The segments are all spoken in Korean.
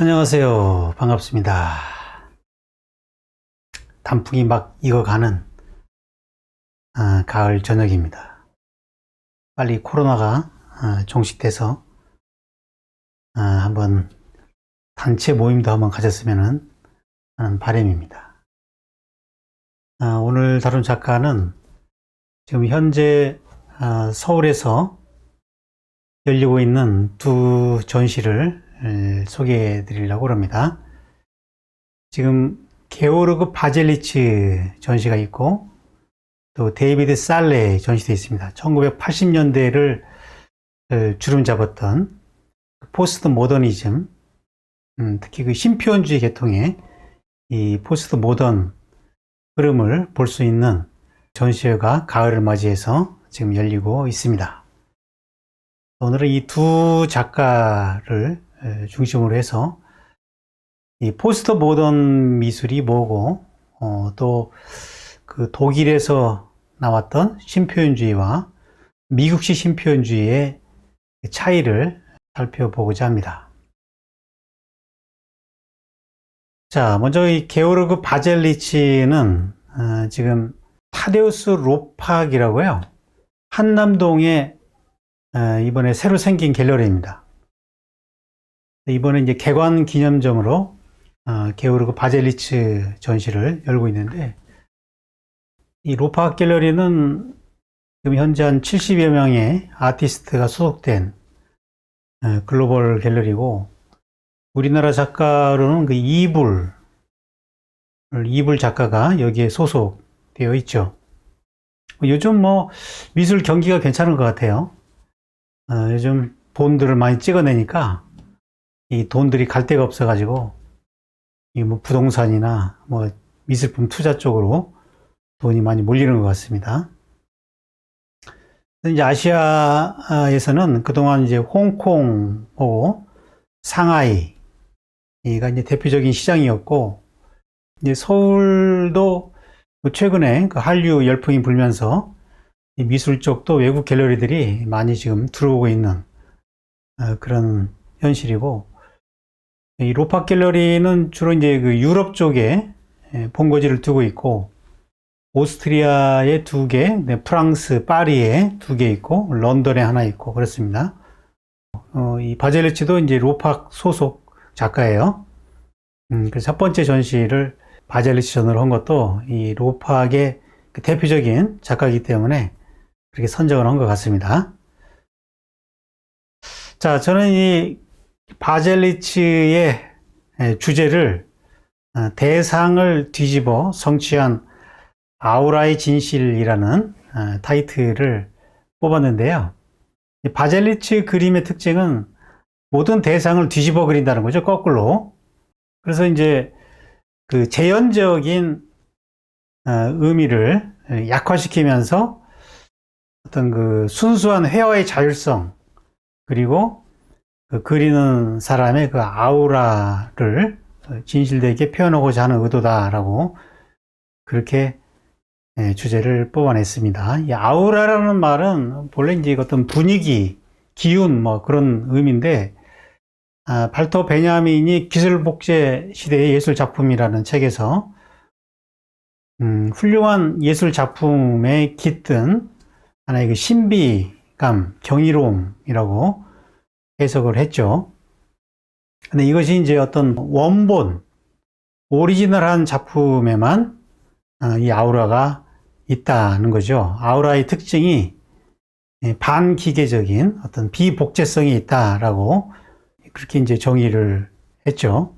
안녕하세요. 반갑습니다. 단풍이 막 익어가는 가을 저녁입니다. 빨리 코로나가 종식돼서 한번 단체 모임도 한번 가졌으면 하는 바람입니다. 오늘 다룬 작가는 지금 현재 서울에서 열리고 있는 두 전시를 소개해 드리려고 합니다. 지금 게오르그 바젤리츠 전시가 있고 또 데이비드 살레 전시도 있습니다. 1980년대를 주름 잡았던 포스트 모더니즘, 특히 그 신표현주의 계통의 이 포스트 모던 흐름을 볼 수 있는 전시회가 가을을 맞이해서 지금 열리고 있습니다. 오늘은 이 두 작가를 중심으로 해서 이 포스트 모던 미술이 뭐고 또 그 독일에서 나왔던 신표현주의와 미국식 신표현주의의 차이를 살펴보고자 합니다. 자, 먼저 이 게오르그 바젤리치는 지금 타데우스 로팍이라고요. 한남동에 이번에 새로 생긴 갤러리입니다. 이번에 이제 개관 기념점으로 게오르그 바젤리츠 전시를 열고 있는데, 이 로팍 갤러리는 지금 현재 한 70여 명의 아티스트가 소속된 글로벌 갤러리고, 우리나라 작가로는 그 이불 작가가 여기에 소속되어 있죠. 요즘 뭐 미술 경기가 괜찮은 것 같아요. 요즘 돈들을 많이 찍어내니까 이 돈들이 갈 데가 없어가지고 이 뭐 부동산이나 뭐 미술품 투자 쪽으로 돈이 많이 몰리는 것 같습니다. 이제 아시아에서는 그동안 이제 홍콩하고 상하이가 이제 대표적인 시장이었고, 이제 서울도 최근에 그 한류 열풍이 불면서 이 미술 쪽도 외국 갤러리들이 많이 지금 들어오고 있는 그런 현실이고, 이 로팍 갤러리는 주로 이제 그 유럽 쪽에 본거지를 두고 있고, 오스트리아에 2개, 프랑스 파리에 2개 있고, 런던에 하나 있고 그렇습니다. 이 바젤리치도 이제 로팍 소속 작가예요. 그래서 첫 번째 전시를 바젤리치 전으로 한 것도 이 로팍의 그 대표적인 작가이기 때문에 그렇게 선정을 한 것 같습니다. 자, 저는 이 바젤리치의 주제를 대상을 뒤집어 성취한 아우라의 진실이라는 타이틀을 뽑았는데요. 바젤리치 그림의 특징은 모든 대상을 뒤집어 그린다는 거죠, 거꾸로. 그래서 이제 그 재현적인 의미를 약화시키면서 어떤 그 순수한 회화의 자율성, 그리고 그 그리는 사람의 그 아우라를 진실되게 표현하고자 하는 의도다라고 그렇게 주제를 뽑아냈습니다. 이 아우라라는 말은 본래 이제 어떤 분위기, 기운 뭐 그런 의미인데, 발터 베냐민이 기술복제 시대의 예술 작품이라는 책에서 훌륭한 예술 작품에 깃든 하나의 그 신비감, 경이로움이라고 해석을 했죠. 근데 이것이 이제 어떤 원본, 오리지널한 작품에만 이 아우라가 있다는 거죠. 아우라의 특징이 반기계적인 어떤 비복제성이 있다라고 그렇게 이제 정의를 했죠.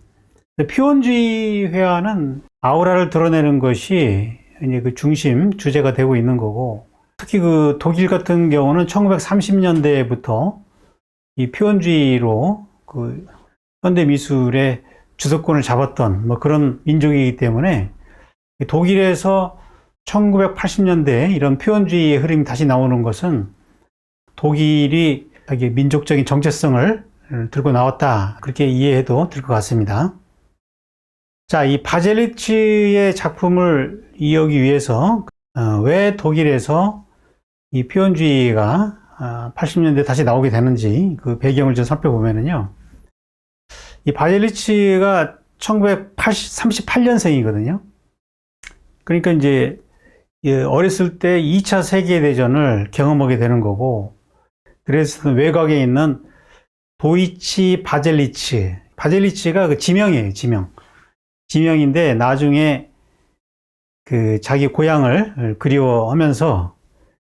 표현주의 회화는 아우라를 드러내는 것이 이제 그 중심 주제가 되고 있는 거고, 특히 그 독일 같은 경우는 1930년대부터 이 표현주의로 그 현대 미술의 주도권을 잡았던 뭐 그런 민족이기 때문에, 독일에서 1980년대에 이런 표현주의의 흐름이 다시 나오는 것은 독일이 자기 민족적인 정체성을 들고 나왔다, 그렇게 이해해도 될 것 같습니다. 자, 이 바젤리치의 작품을 이해하기 위해서 왜 독일에서 이 표현주의가 80년대 다시 나오게 되는지 그 배경을 좀 살펴보면요, 이 바젤리치가 1938년생이거든요. 그러니까 이제 어렸을 때 2차 세계대전을 경험하게 되는 거고, 그래서 외곽에 있는 도이치 바젤리치, 바젤리치가 그 지명이에요, 지명. 지명인데 나중에 그 자기 고향을 그리워하면서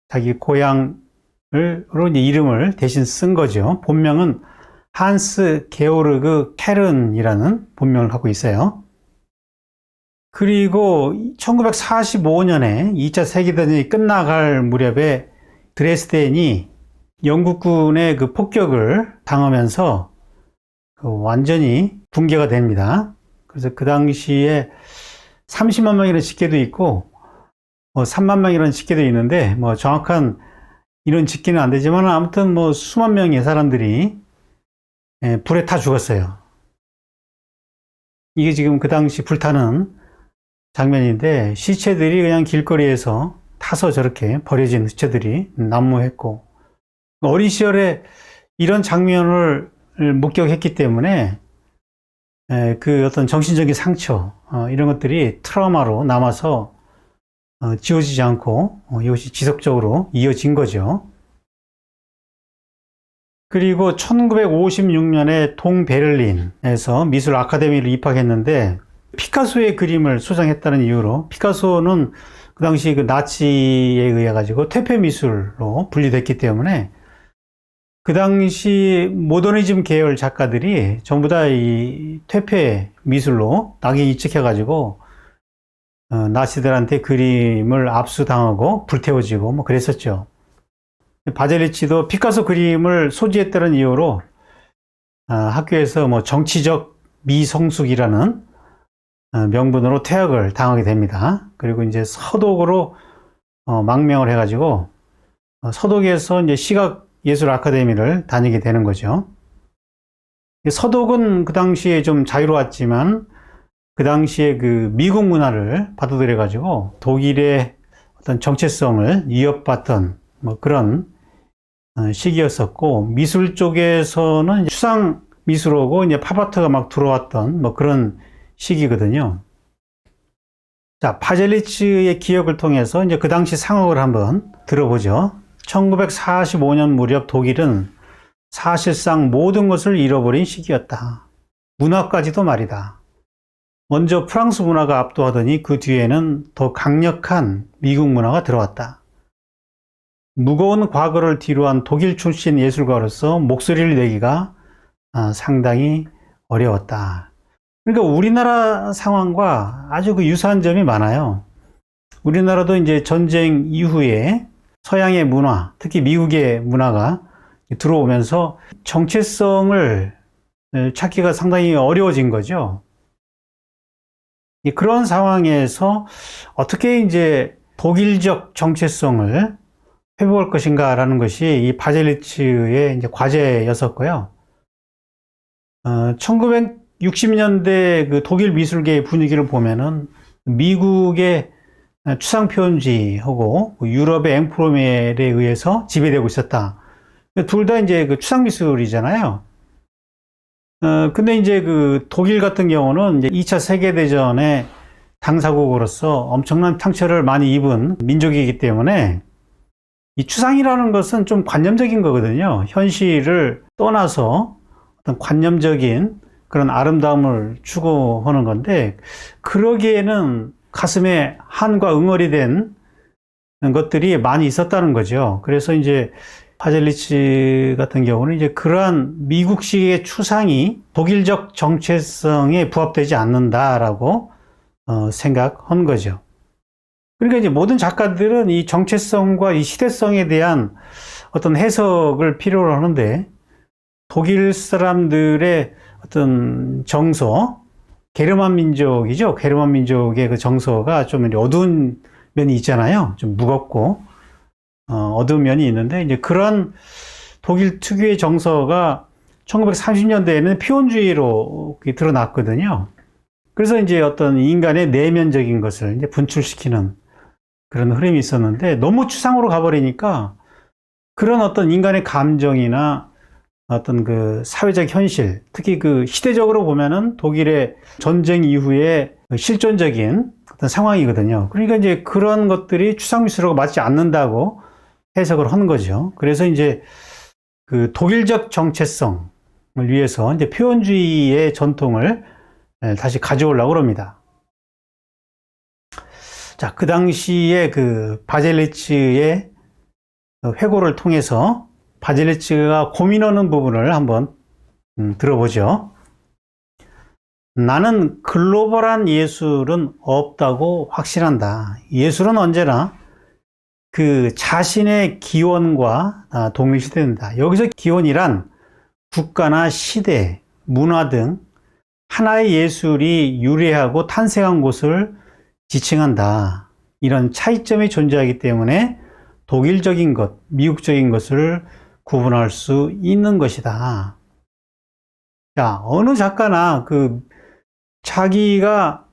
자기 고향으로 이제 이름을 대신 쓴 거죠. 본명은 한스 게오르그 케른이라는 본명을 갖고 있어요. 그리고 1945년에 2차 세계대전이 끝나갈 무렵에 드레스덴이 영국군의 그 폭격을 당하면서 완전히 붕괴가 됩니다. 그래서 그 당시에 30만 명이라는 집계도 있고 3만 명이라는 집계도 있는데 정확한 이런 집계는 안 되지만 아무튼 수만 명의 사람들이 불에 타 죽었어요. 이게 지금 그 당시 불타는 장면인데 시체들이 그냥 길거리에서 타서 저렇게 버려진 시체들이 난무했고, 어린 시절에 이런 장면을 목격했기 때문에 그 어떤 정신적인 상처 이런 것들이 트라우마로 남아서 지워지지 않고 이것이 지속적으로 이어진 거죠. 그리고 1956년에 동베를린에서 미술 아카데미를 입학했는데 피카소의 그림을 소장했다는 이유로, 피카소는 그 당시 그 나치에 의해 가지고 퇴폐 미술로 분리됐기 때문에 그 당시 모더니즘 계열 작가들이 전부 다 이 퇴폐 미술로 낙인 찍혀가지고 나치들한테 그림을 압수당하고 불태워지고 그랬었죠. 바젤리치도 피카소 그림을 소지했다는 이유로 학교에서 정치적 미성숙이라는 명분으로 퇴학을 당하게 됩니다. 그리고 이제 서독으로 망명을 해가지고 서독에서 이제 시각 예술 아카데미를 다니게 되는 거죠. 서독은 그 당시에 좀 자유로웠지만 그 당시에 그 미국 문화를 받아들여 가지고 독일의 어떤 정체성을 위협받던 그런 시기였었고, 미술 쪽에서는 추상 미술하고 이제 팝아트가 막 들어왔던 그런 시기거든요. 자, 바젤리치의 기억을 통해서 이제 그 당시 상황을 한번 들어보죠. 1945년 무렵 독일은 사실상 모든 것을 잃어버린 시기였다. 문화까지도 말이다. 먼저 프랑스 문화가 압도하더니 그 뒤에는 더 강력한 미국 문화가 들어왔다. 무거운 과거를 뒤로한 독일 출신 예술가로서 목소리를 내기가 상당히 어려웠다. 그러니까 우리나라 상황과 아주 그 유사한 점이 많아요. 우리나라도 이제 전쟁 이후에 서양의 문화, 특히 미국의 문화가 들어오면서 정체성을 찾기가 상당히 어려워진 거죠. 그런 상황에서 어떻게 이제 독일적 정체성을 회복할 것인가라는 것이 이 바젤리치의 이제 과제였었고요. 1960년대 그 독일 미술계의 분위기를 보면은 미국의 추상 표현주의하고 유럽의 앵프로멜에 의해서 지배되고 있었다. 둘 다 이제 그 추상 미술이잖아요. 근데 이제 그 독일 같은 경우는 이제 2차 세계대전의 당사국으로서 엄청난 상처를 많이 입은 민족이기 때문에 이 추상이라는 것은 좀 관념적인 거거든요. 현실을 떠나서 어떤 관념적인 그런 아름다움을 추구하는 건데, 그러기에는 가슴에 한과 응어리 된 것들이 많이 있었다는 거죠. 그래서 이제 바젤리치 같은 경우는 이제 그러한 미국식의 추상이 독일적 정체성에 부합되지 않는다라고 생각한 거죠. 그러니까 이제 모든 작가들은 이 정체성과 이 시대성에 대한 어떤 해석을 필요로 하는데, 독일 사람들의 어떤 정서, 게르만 민족이죠. 게르만 민족의 그 정서가 좀 어두운 면이 있잖아요. 좀 무겁고 어두운 면이 있는데, 이제 그런 독일 특유의 정서가 1930년대에는 표현주의로 드러났거든요. 그래서 이제 어떤 인간의 내면적인 것을 이제 분출시키는 그런 흐름이 있었는데, 너무 추상으로 가버리니까 그런 어떤 인간의 감정이나 어떤 그 사회적 현실, 특히 그 시대적으로 보면은 독일의 전쟁 이후에 실존적인 어떤 상황이거든요. 그러니까 이제 그런 것들이 추상미술하고 맞지 않는다고 해석을 하는 거죠. 그래서 이제 그 독일적 정체성을 위해서 이제 표현주의의 전통을 다시 가져오려고 합니다. 자, 그 당시에 그 바젤리츠의 회고를 통해서 바젤리츠가 고민하는 부분을 한번 들어보죠. 나는 글로벌한 예술은 없다고 확신한다. 예술은 언제나 그 자신의 기원과 동일시된다. 여기서 기원이란 국가나 시대, 문화 등 하나의 예술이 유래하고 탄생한 곳을 지칭한다. 이런 차이점이 존재하기 때문에 독일적인 것, 미국적인 것을 구분할 수 있는 것이다. 자, 어느 작가나 자기가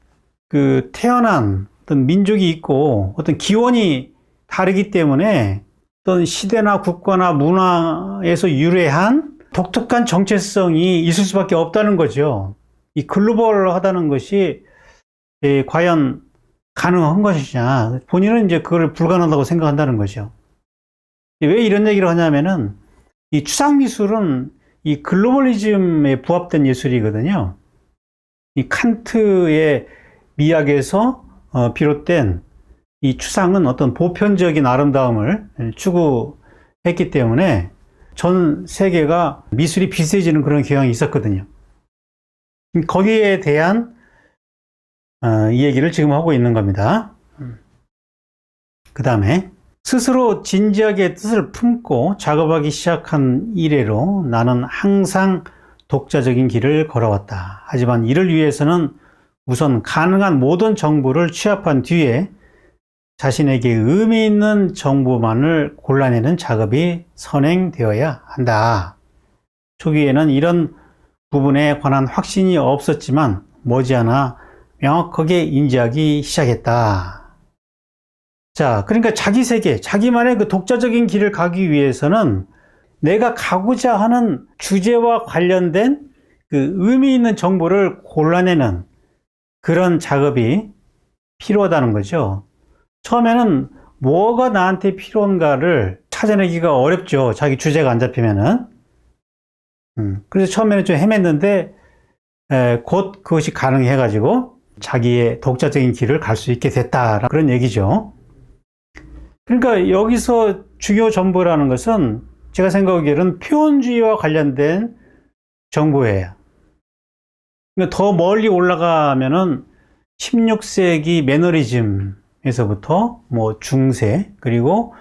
태어난 어떤 민족이 있고 어떤 기원이 다르기 때문에 어떤 시대나 국가나 문화에서 유래한 독특한 정체성이 있을 수밖에 없다는 거죠. 이 글로벌하다는 것이 과연 가능한 것이냐. 본인은 이제 그걸 불가능하다고 생각한다는 거죠. 왜 이런 얘기를 하냐면은 이 추상미술은 이 글로벌리즘에 부합된 예술이거든요. 이 칸트의 미학에서 비롯된 이 추상은 어떤 보편적인 아름다움을 추구했기 때문에 전 세계가 미술이 비슷해지는 그런 경향이 있었거든요. 거기에 대한 이 얘기를 지금 하고 있는 겁니다. 그 다음에 스스로 진지하게 뜻을 품고 작업하기 시작한 이래로 나는 항상 독자적인 길을 걸어왔다. 하지만 이를 위해서는 우선 가능한 모든 정보를 취합한 뒤에 자신에게 의미 있는 정보만을 골라내는 작업이 선행되어야 한다. 초기에는 이런 부분에 관한 확신이 없었지만 머지않아 명확하게 인지하기 시작했다. 자, 그러니까 자기 세계, 자기만의 그 독자적인 길을 가기 위해서는 내가 가고자 하는 주제와 관련된 그 의미 있는 정보를 골라내는 그런 작업이 필요하다는 거죠. 처음에는 뭐가 나한테 필요한가를 찾아내기가 어렵죠. 자기 주제가 안 잡히면은. 그래서 처음에는 좀 헤맸는데 곧 그것이 가능해가지고 자기의 독자적인 길을 갈 수 있게 됐다. 그런 얘기죠. 그러니까 여기서 중요 정보라는 것은 제가 생각하기에는 표현주의와 관련된 정보예요. 그러니까 더 멀리 올라가면은 16세기 매너리즘에서부터 뭐 중세 그리고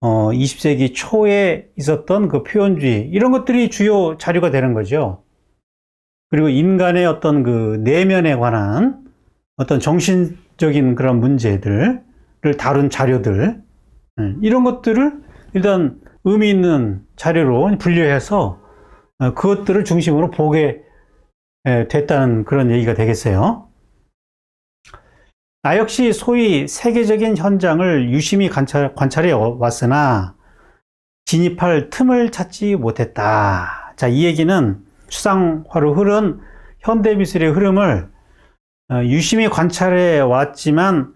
20세기 초에 있었던 그 표현주의 이런 것들이 주요 자료가 되는 거죠. 그리고 인간의 어떤 그 내면에 관한 어떤 정신적인 그런 문제들을 다룬 자료들 이런 것들을 일단 의미 있는 자료로 분류해서 그것들을 중심으로 보게 됐다는 그런 얘기가 되겠어요. 나 역시 소위 세계적인 현장을 유심히 관찰해 왔으나 진입할 틈을 찾지 못했다. 자, 이 얘기는 추상화로 흐른 현대미술의 흐름을 유심히 관찰해 왔지만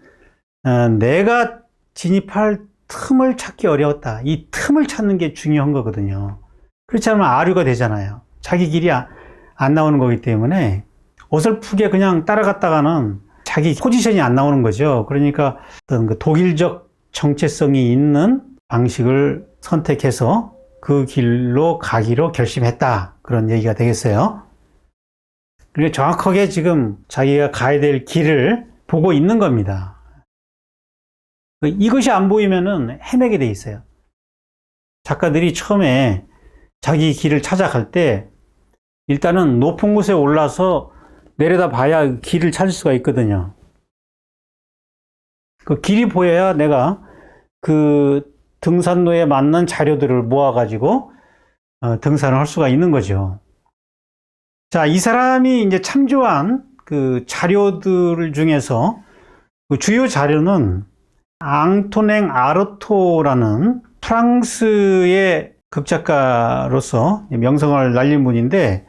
내가 진입할 틈을 찾기 어려웠다. 이 틈을 찾는 게 중요한 거거든요. 그렇지 않으면 아류가 되잖아요. 자기 길이 안 나오는 거기 때문에 어설프게 그냥 따라갔다가는 자기 포지션이 안 나오는 거죠. 그러니까 어떤 그 독일적 정체성이 있는 방식을 선택해서 그 길로 가기로 결심했다. 그런 얘기가 되겠어요. 그리고 정확하게 지금 자기가 가야 될 길을 보고 있는 겁니다. 이것이 안 보이면은 헤매게 돼 있어요. 작가들이 처음에 자기 길을 찾아갈 때 일단은 높은 곳에 올라서 내려다 봐야 길을 찾을 수가 있거든요. 그 길이 보여야 내가 그 등산로에 맞는 자료들을 모아가지고 등산을 할 수가 있는 거죠. 자, 이 사람이 이제 참조한 그 자료들 중에서 그 주요 자료는 앙토냉 아르토라는 프랑스의 극작가로서 명성을 날린 분인데,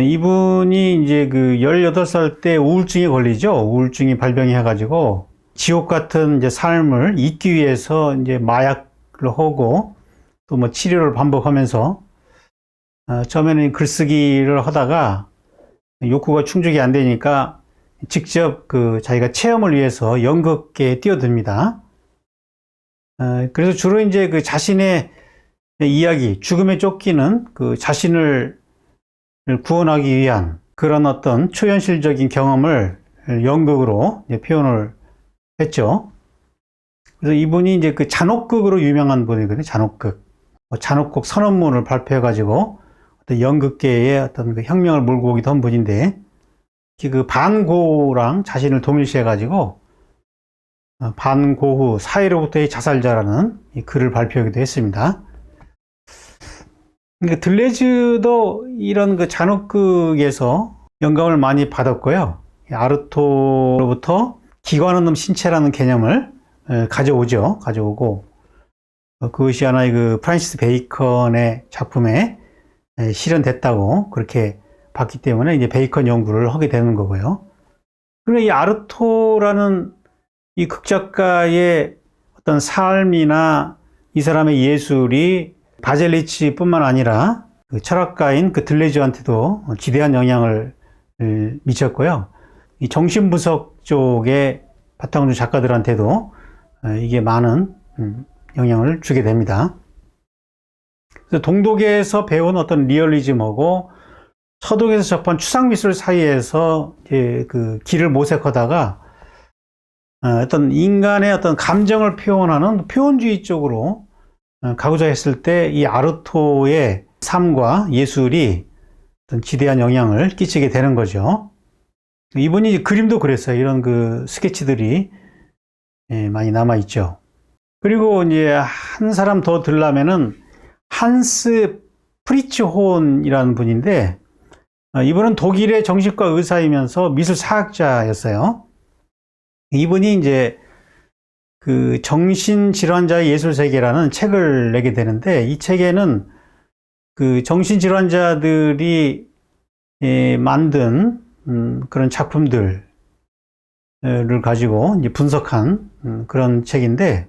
이분이 이제 그 18살 때 우울증에 걸리죠. 우울증이 발병이 해가지고, 지옥 같은 이제 삶을 잊기 위해서 이제 마약을 하고, 또 뭐 치료를 반복하면서, 처음에는 글쓰기를 하다가 욕구가 충족이 안 되니까 직접 그 자기가 체험을 위해서 연극계에 뛰어듭니다. 그래서 주로 이제 그 자신의 이야기, 죽음에 쫓기는 그 자신을 구원하기 위한 그런 어떤 초현실적인 경험을 연극으로 표현을 했죠. 그래서 이분이 이제 그 잔혹극으로 유명한 분이거든요. 잔혹극. 잔혹극 선언문을 발표해가지고 어떤 연극계에 어떤 그 혁명을 몰고 오기도 한 분인데, 그 반고랑 자신을 동일시해가지고 반고후 사회로부터의 자살자라는 이 글을 발표하기도 했습니다. 그러니까 들레즈도 이런 그 잔혹극에서 영감을 많이 받았고요. 아르토로부터 기관없는 신체라는 개념을 가져오고, 그것이 하나의 그 프란시스 베이컨의 작품에 실현됐다고 그렇게 봤기 때문에 이제 베이컨 연구를 하게 되는 거고요. 그리고 이 아르토라는 이 극작가의 어떤 삶이나 이 사람의 예술이 바젤리치뿐만 아니라 그 철학가인 그 들레즈한테도 지대한 영향을 미쳤고요. 이 정신분석 쪽의 바탕을 둔 작가들한테도 이게 많은 영향을 주게 됩니다. 그래서 동독에서 배운 어떤 리얼리즘하고 서독에서 접한 추상미술 사이에서 이제 그 길을 모색하다가 어떤 인간의 어떤 감정을 표현하는 표현주의 쪽으로 가고자 했을 때 이 아르토의 삶과 예술이 어떤 지대한 영향을 끼치게 되는 거죠. 이분이 그림도 그랬어요. 이런 그 스케치들이 많이 남아 있죠. 그리고 이제 한 사람 더 들라면은 한스 프리츠혼이라는 분인데, 이분은 독일의 정신과 의사이면서 미술 사학자였어요. 이분이 이제 그 정신질환자의 예술세계라는 책을 내게 되는데, 이 책에는 그 정신질환자들이 만든 그런 작품들을 가지고 이제 분석한 그런 책인데,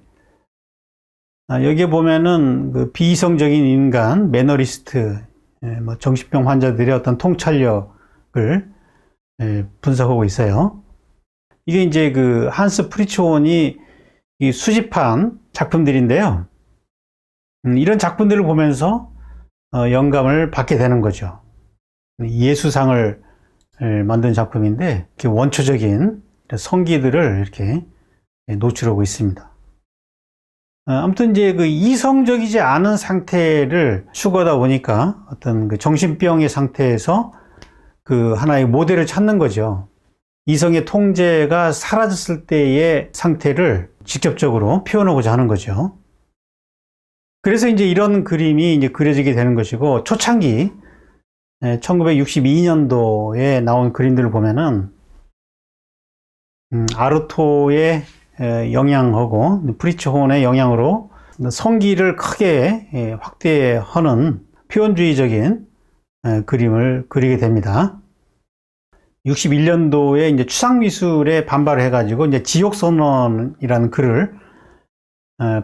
여기에 보면은 그 비이성적인 인간, 매너리스트, 뭐 정신병 환자들의 어떤 통찰력을 분석하고 있어요. 이게 이제 그 한스 프리츠혼이 수집한 작품들인데요. 이런 작품들을 보면서 영감을 받게 되는 거죠. 예수상을 만든 작품인데, 원초적인 성기들을 이렇게 노출하고 있습니다. 아무튼 이제 그 이성적이지 않은 상태를 추구하다 보니까 어떤 그 정신병의 상태에서 그 하나의 모델을 찾는 거죠. 이성의 통제가 사라졌을 때의 상태를 직접적으로 표현하고자 하는 거죠. 그래서 이제 이런 그림이 이제 그려지게 되는 것이고, 초창기 1962년도에 나온 그림들을 보면은 아르토의 영향하고 프리츠혼의 영향으로 성기를 크게 확대하는 표현주의적인 그림을 그리게 됩니다. 61년도에 이제 추상미술에 반발을 해가지고 이제 지옥선언이라는 글을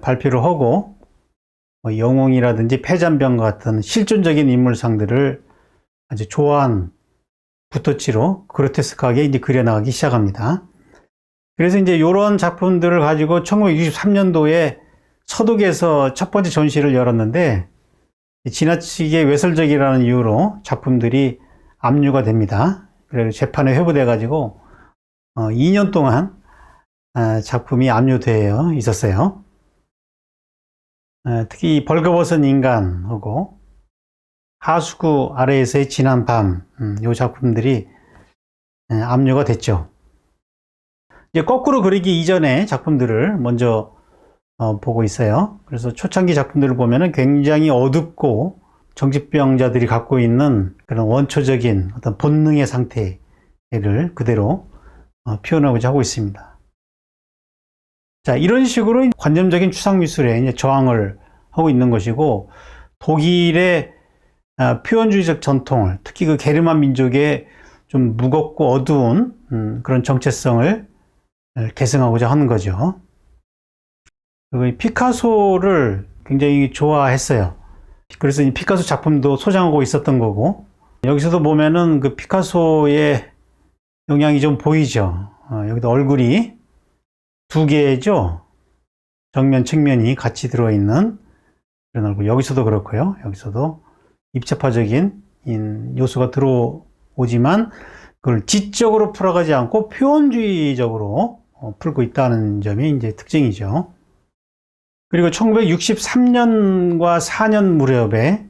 발표를 하고, 영웅이라든지 폐잔병 같은 실존적인 인물상들을 아주 조한 붓터치로 그로테스크하게 이제 그려나가기 시작합니다. 그래서 이제 이런 작품들을 가지고 1963년도에 서독에서 첫 번째 전시를 열었는데, 지나치게 외설적이라는 이유로 작품들이 압류가 됩니다. 그래서 재판에 회부돼 가지고 2년 동안 작품이 압류되어 있었어요. 특히 벌거벗은 인간하고 하수구 아래에서의 지난 밤, 이 작품들이 압류가 됐죠. 이제 거꾸로 그리기 이전의 작품들을 먼저 보고 있어요. 그래서 초창기 작품들을 보면은 굉장히 어둡고 정신병자들이 갖고 있는 그런 원초적인 어떤 본능의 상태를 그대로 표현하고자 하고 있습니다. 자, 이런 식으로 관념적인 추상미술에 이제 저항을 하고 있는 것이고, 독일의 표현주의적 전통을, 특히 그 게르만 민족의 좀 무겁고 어두운 그런 정체성을 계승하고자 하는 거죠. 그리고 피카소를 굉장히 좋아했어요. 그래서 이 피카소 작품도 소장하고 있었던 거고, 여기서도 보면은 그 피카소의 영향이 좀 보이죠. 여기도 얼굴이 두 개죠. 정면, 측면이 같이 들어있는 그런 얼굴. 여기서도 그렇고요. 여기서도 입체파적인 요소가 들어오지만 그걸 지적으로 풀어가지 않고 표현주의적으로 풀고 있다는 점이 이제 특징이죠. 그리고 1963년과 4년 무렵에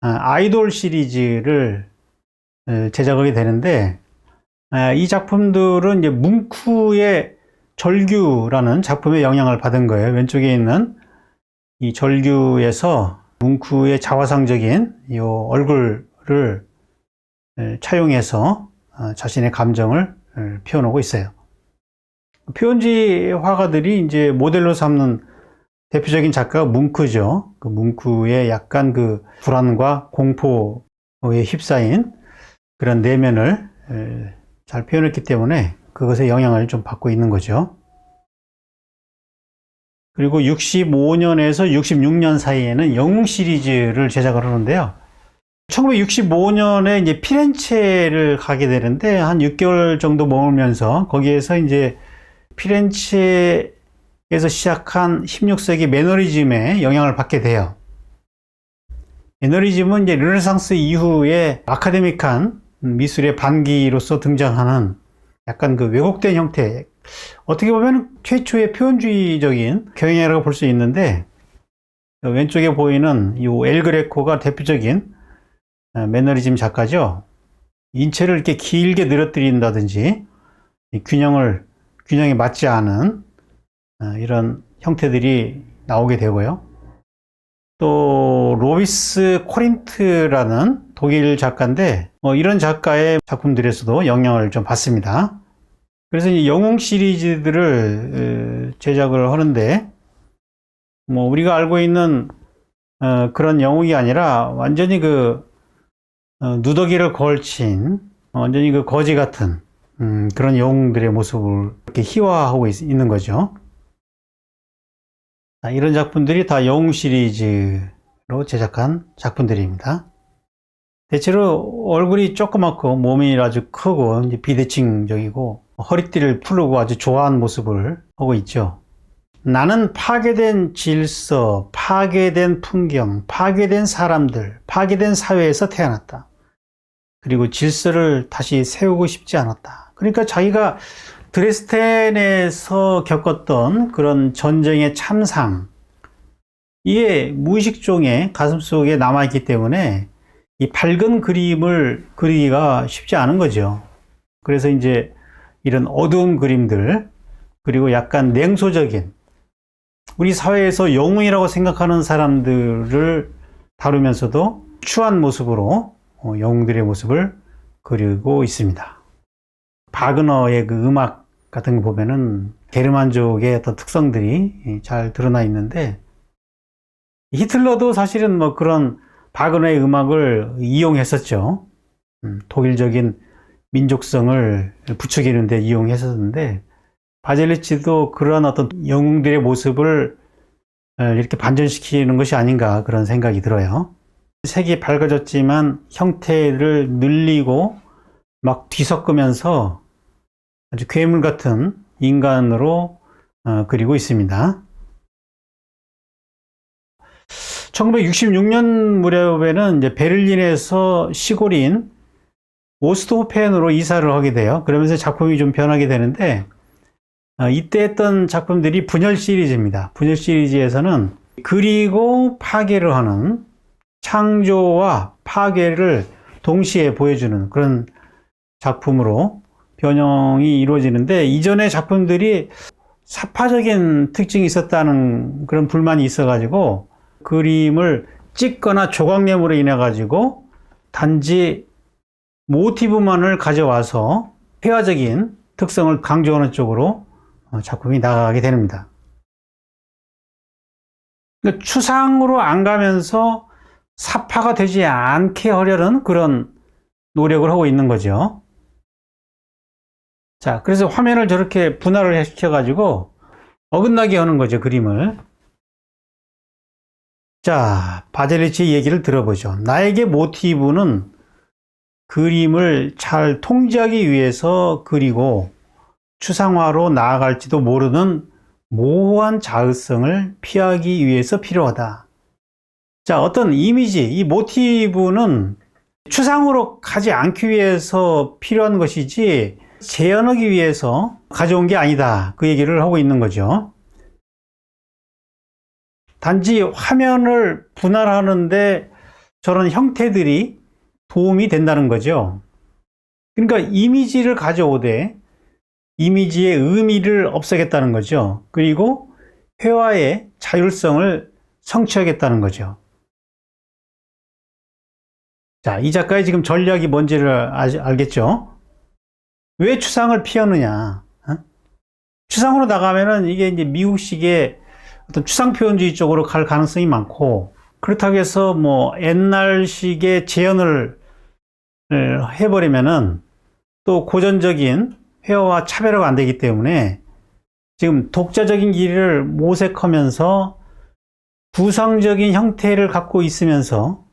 아이돌 시리즈를 제작하게 되는데, 이 작품들은 이제 뭉크의 절규라는 작품의 영향을 받은 거예요. 왼쪽에 있는 이 절규에서 뭉크의 자화상적인 이 얼굴을 차용해서 자신의 감정을 표현하고 있어요. 표현주의 화가들이 이제 모델로 삼는 대표적인 작가가 뭉크죠. 그 뭉크의 약간 그 불안과 공포에 휩싸인 그런 내면을 잘 표현했기 때문에 그것의 영향을 좀 받고 있는 거죠. 그리고 65년에서 66년 사이에는 영웅 시리즈를 제작을 하는데요. 1965년에 이제 피렌체를 가게 되는데 한 6개월 정도 머물면서 거기에서 이제 피렌체에서 시작한 16세기 매너리즘에 영향을 받게 돼요. 매너리즘은 이제 르네상스 이후에 아카데믹한 미술의 반기로서 등장하는 약간 그 왜곡된 형태, 어떻게 보면 최초의 표현주의적인 경향이라고 볼 수 있는데, 왼쪽에 보이는 이 엘 그레코가 대표적인 매너리즘 작가죠. 인체를 이렇게 길게 늘어뜨린다든지 균형에 맞지 않은 이런 형태들이 나오게 되고요. 또 로비스 코린트라는 독일 작가인데 이런 작가의 작품들에서도 영향을 좀 받습니다. 그래서 이 영웅 시리즈들을 제작을 하는데 우리가 알고 있는 그런 영웅이 아니라 완전히 그 누더기를 걸친 완전히 그 거지 같은 그런 영웅들의 모습을 이렇게 희화하고 있는 거죠. 이런 작품들이 다 영웅 시리즈로 제작한 작품들입니다. 대체로 얼굴이 조그맣고 몸이 아주 크고 이제 비대칭적이고 허리띠를 풀고 아주 좋아하는 모습을 하고 있죠. 나는 파괴된 질서, 파괴된 풍경, 파괴된 사람들, 파괴된 사회에서 태어났다. 그리고 질서를 다시 세우고 싶지 않았다. 그러니까 자기가 드레스덴에서 겪었던 그런 전쟁의 참상, 이게 무의식중에 가슴속에 남아있기 때문에 이 밝은 그림을 그리기가 쉽지 않은 거죠. 그래서 이제 이런 어두운 그림들, 그리고 약간 냉소적인, 우리 사회에서 영웅이라고 생각하는 사람들을 다루면서도 추한 모습으로 영웅들의 모습을 그리고 있습니다. 바그너의 그 음악 같은 거 보면은 게르만족의 어떤 특성들이 잘 드러나 있는데, 히틀러도 사실은 그런 바그너의 음악을 이용했었죠. 독일적인 민족성을 부추기는 데 이용했었는데, 바젤리치도 그런 어떤 영웅들의 모습을 이렇게 반전시키는 것이 아닌가 그런 생각이 들어요. 색이 밝아졌지만 형태를 늘리고 막 뒤섞으면서 아주 괴물 같은 인간으로 그리고 있습니다. 1966년 무렵에는 이제 베를린에서 시골인 오스트호펜으로 이사를 하게 돼요. 그러면서 작품이 좀 변하게 되는데, 이때 했던 작품들이 분열 시리즈입니다. 분열 시리즈에서는 그리고 파괴를 하는, 창조와 파괴를 동시에 보여주는 그런 작품으로 변형이 이루어지는데, 이전의 작품들이 사파적인 특징이 있었다는 그런 불만이 있어가지고 그림을 찍거나 조각냄으로 인해 가지고 단지 모티브만을 가져와서 회화적인 특성을 강조하는 쪽으로 작품이 나가게 됩니다. 그러니까 추상으로 안 가면서 사파가 되지 않게 하려는 그런 노력을 하고 있는 거죠. 자, 그래서 화면을 저렇게 분할을 시켜가지고 어긋나게 하는 거죠, 그림을. 자, 바젤리치 얘기를 들어보죠. 나에게 모티브는 그림을 잘 통제하기 위해서 그리고 추상화로 나아갈지도 모르는 모호한 자의성을 피하기 위해서 필요하다. 자, 어떤 이미지, 이 모티브는 추상으로 가지 않기 위해서 필요한 것이지 재현하기 위해서 가져온 게 아니다. 그 얘기를 하고 있는 거죠. 단지 화면을 분할하는데 저런 형태들이 도움이 된다는 거죠. 그러니까 이미지를 가져오되 이미지의 의미를 없애겠다는 거죠. 그리고 회화의 자율성을 성취하겠다는 거죠. 자, 이 작가의 지금 전략이 뭔지를 알겠죠? 왜 추상을 피하느냐? 추상으로 나가면은 이게 이제 미국식의 어떤 추상 표현주의 쪽으로 갈 가능성이 많고, 그렇다고 해서 뭐 옛날식의 재현을 해버리면은 또 고전적인 회화와 차별화가 안 되기 때문에 지금 독자적인 길이를 모색하면서 구성적인 형태를 갖고 있으면서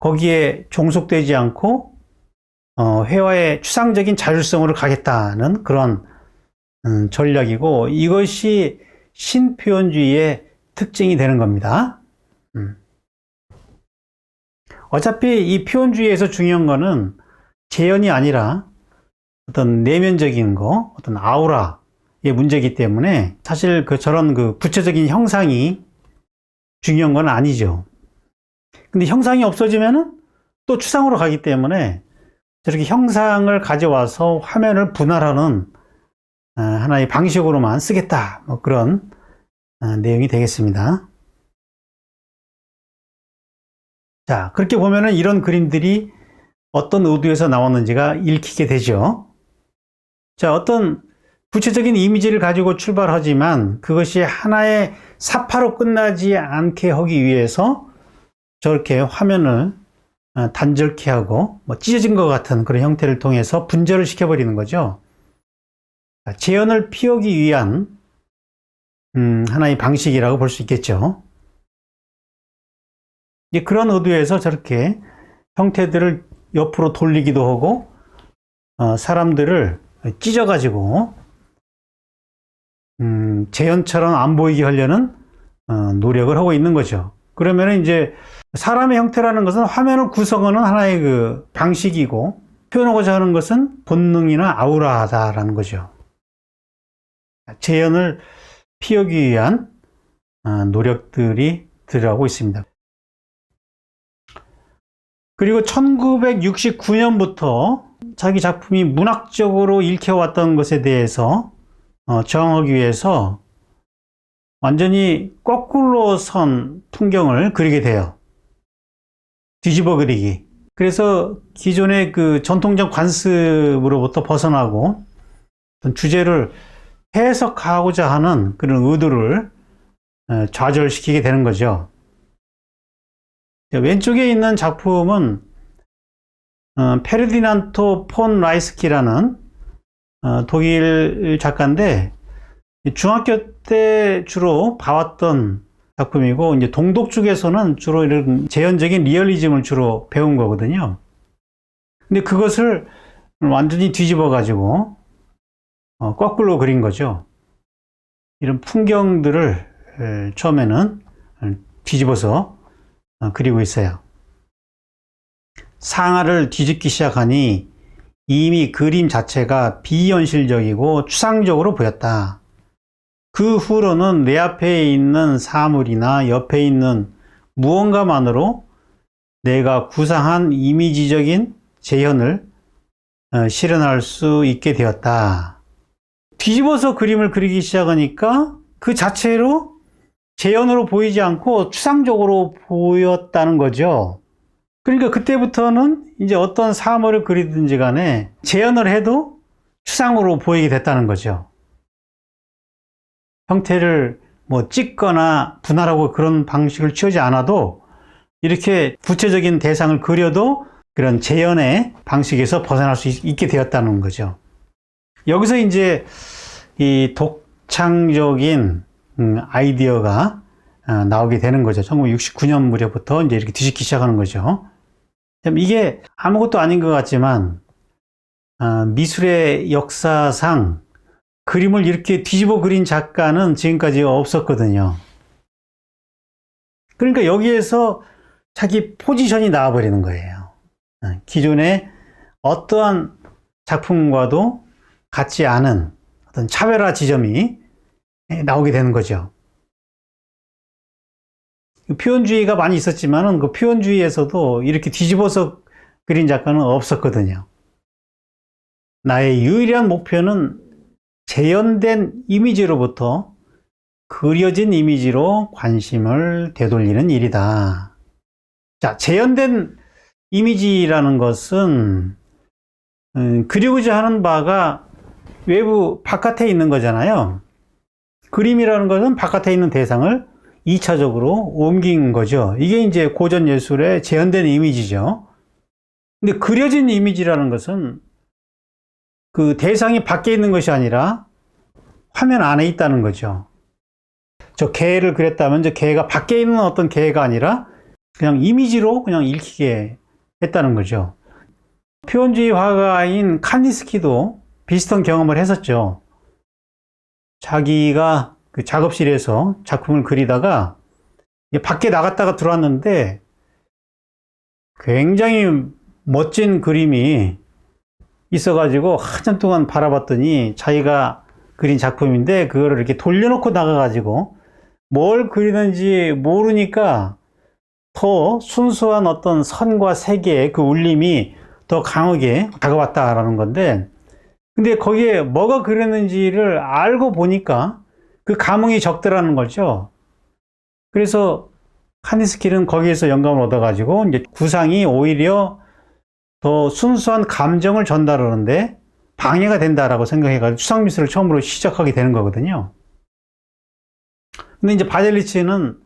거기에 종속되지 않고 회화의 추상적인 자율성으로 가겠다는 그런 전략이고, 이것이 신표현주의의 특징이 되는 겁니다. 어차피 이 표현주의에서 중요한 거는 재현이 아니라 어떤 내면적인 거, 어떤 아우라의 문제이기 때문에 사실 저런 구체적인 형상이 중요한 건 아니죠. 근데 형상이 없어지면은 또 추상으로 가기 때문에 저렇게 형상을 가져와서 화면을 분할하는 하나의 방식으로만 쓰겠다. 뭐 그런 내용이 되겠습니다. 자, 그렇게 보면은 이런 그림들이 어떤 의도에서 나왔는지가 읽히게 되죠. 자, 어떤 구체적인 이미지를 가지고 출발하지만 그것이 하나의 사파로 끝나지 않게 하기 위해서 저렇게 화면을 단절케 하고 뭐 찢어진 것 같은 그런 형태를 통해서 분절을 시켜버리는 거죠. 재현을 피하기 위한 하나의 방식이라고 볼 수 있겠죠. 이제 그런 의도에서 저렇게 형태들을 옆으로 돌리기도 하고 사람들을 찢어가지고 재현처럼 안 보이게 하려는 노력을 하고 있는 거죠. 그러면 이제 사람의 형태라는 것은 화면을 구성하는 하나의 그 방식이고, 표현하고자 하는 것은 본능이나 아우라다라는 거죠. 재현을 피하기 위한 노력들이 들어가고 있습니다. 그리고 1969년부터 자기 작품이 문학적으로 읽혀왔던 것에 대해서 저항하기 위해서 완전히 거꾸로 선 풍경을 그리게 돼요. 뒤집어 그리기. 그래서 기존의 그 전통적 관습으로부터 벗어나고 어떤 주제를 해석하고자 하는 그런 의도를 좌절시키게 되는 거죠. 왼쪽에 있는 작품은 페르디난토 폰 라이스키라는 독일 작가인데, 중학교 때 주로 봐왔던 작품이고, 이제 동독 쪽에서는 주로 이런 재현적인 리얼리즘을 주로 배운 거거든요. 근데 그것을 완전히 뒤집어 가지고 거꾸로 그린 거죠. 이런 풍경들을 처음에는 뒤집어서 그리고 있어요. 상하를 뒤집기 시작하니 이미 그림 자체가 비현실적이고 추상적으로 보였다. 그 후로는 내 앞에 있는 사물이나 옆에 있는 무언가만으로 내가 구상한 이미지적인 재현을 실현할 수 있게 되었다. 뒤집어서 그림을 그리기 시작하니까 그 자체로 재현으로 보이지 않고 추상적으로 보였다는 거죠. 그러니까 그때부터는 이제 어떤 사물을 그리든지 간에 재현을 해도 추상으로 보이게 됐다는 거죠. 형태를 뭐 찍거나 분할하고 그런 방식을 취하지 않아도 이렇게 구체적인 대상을 그려도 그런 재현의 방식에서 벗어날 수 있게 되었다는 거죠. 여기서 이제 이 독창적인 아이디어가 나오게 되는 거죠. 1969년 무렵부터 이제 이렇게 뒤집기 시작하는 거죠. 이게 아무것도 아닌 것 같지만 미술의 역사상 그림을 이렇게 뒤집어 그린 작가는 지금까지 없었거든요. 그러니까 여기에서 자기 포지션이 나와버리는 거예요. 기존의 어떠한 작품과도 같지 않은 어떤 차별화 지점이 나오게 되는 거죠. 표현주의가 많이 있었지만은 그 표현주의에서도 이렇게 뒤집어서 그린 작가는 없었거든요. 나의 유일한 목표는 재현된 이미지로부터 그려진 이미지로 관심을 되돌리는 일이다. 자, 재현된 이미지라는 것은 그리고자 하는 바가 외부 바깥에 있는 거잖아요. 그림이라는 것은 바깥에 있는 대상을 2차적으로 옮긴 거죠. 이게 이제 고전 예술의 재현된 이미지죠. 근데 그려진 이미지라는 것은 그 대상이 밖에 있는 것이 아니라 화면 안에 있다는 거죠. 저 개를 그렸다면 저 개가 밖에 있는 어떤 개가 아니라 그냥 이미지로 그냥 읽히게 했다는 거죠. 표현주의 화가인 칸디스키도 비슷한 경험을 했었죠. 자기가 그 작업실에서 작품을 그리다가 밖에 나갔다가 들어왔는데 굉장히 멋진 그림이 있어가지고 한참 동안 바라봤더니 자기가 그린 작품인데 그거를 이렇게 돌려놓고 나가가지고 뭘 그리는지 모르니까 더 순수한 어떤 선과 색의 그 울림이 더 강하게 다가왔다라는 건데, 근데 거기에 뭐가 그렸는지를 알고 보니까 그 감흥이 적더라는 거죠. 그래서 칸디스키는 거기에서 영감을 얻어가지고 이제 구상이 오히려 더 순수한 감정을 전달하는데 방해가 된다라고 생각해가지고 추상미술을 처음으로 시작하게 되는 거거든요. 근데 이제 바젤리치는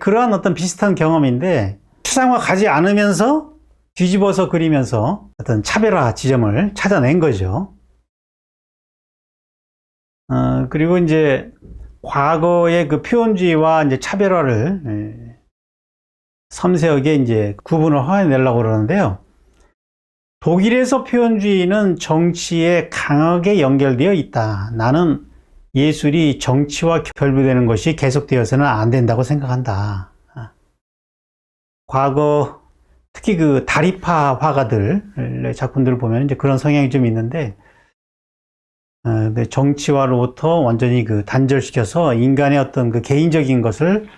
그러한 어떤 비슷한 경험인데 추상화 가지 않으면서 뒤집어서 그리면서 어떤 차별화 지점을 찾아낸 거죠. 그리고 이제 과거의 그 표현주의와 이제 차별화를 섬세하게 이제 구분을 해내려고 그러는데요. 독일에서 표현주의는 정치에 강하게 연결되어 있다. 나는 예술이 정치와 결부되는 것이 계속되어서는 안 된다고 생각한다. 과거 특히 그 다리파 화가들의 작품들을 보면 이제 그런 성향이 좀 있는데, 정치화로부터 완전히 그 단절시켜서 인간의 어떤 그 개인적인 것을